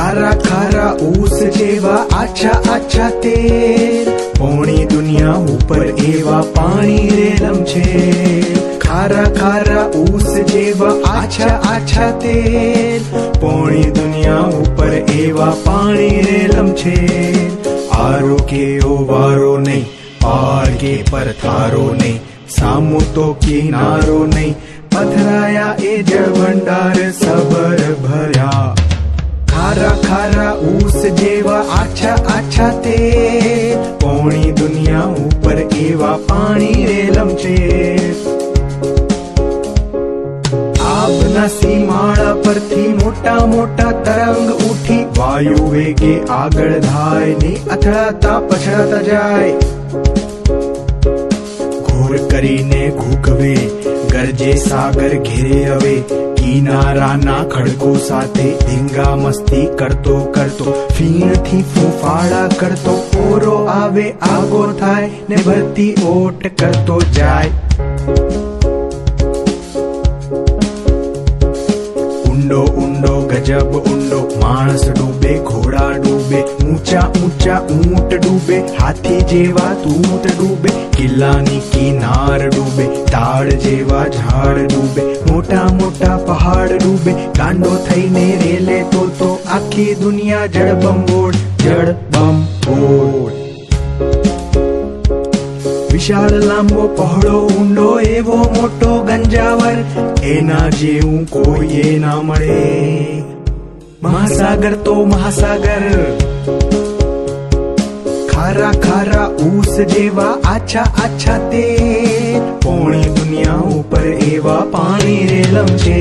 ખારા ખારા ऊस જેવા આછા આછા તેલ, પોણી દુનિયા ઉપર એવા પાણી રેલમ છે. ખારા ખારા ऊस જેવા આછા આછા તેલ, પોણી દુનિયા ઉપર એવા પાણી રેલમ છે. આરો કે ઓ વારો નહીં, પાર કે પર થારો નહીં, સામો તો કિનારો નહીં, પથરાયા એ જળ ભંડાર સબર ભર્યા. ખારા ખારા ऊस જેવા આછા આછા તેલ, પોણી દુનિયા ઉપર એવા પાણી રેલમ છે. આબના સીમાડા પરથી મોટા મોટા તરંગ ઉઠી, વાયુ વેગે આગળ ધાય ને અથડાતા પછડાતા જાય. ઘોર કરીને ઘૂકવે ગરજે સાગર ઘેરે હવે, કિનારાના ખડકો સાથે ધીંગા મસ્તી કરતો કરતો, ફીણથી ફૂફાડા કરતો, ઓરો આવે આગો થાય ને ભરતી ઓટ કરતો જાય. ઊંડો ઊંડો ગજબ ઊંડો, માણસ ડૂબે ઘોડા ડૂબે, ઊંચા ઊંચા ઊંટ ડૂબે, હાથી જેવા તૂટ ડૂબે, કિલ્લાની કિનાર ડૂબે, તાડ જેવા ઝાડ ડૂબે, મોટા મોટા પહાડ ડૂબે, ગાંડો થઈને રેલે તો આખી દુનિયા જળબંબોળ જળબંબોળ. વિશાળ લાંબો પહોળો ઊંડો એવો મોટો ગંજાવર, એના જેવું કોઈએ ના મળે. મહાસાગર તો મહાસાગર. ખારા ખારા ऊस જેવા આછા આછા તેલ, પોણી દુનિયા ઉપર એવા પાણી રેલમ છે.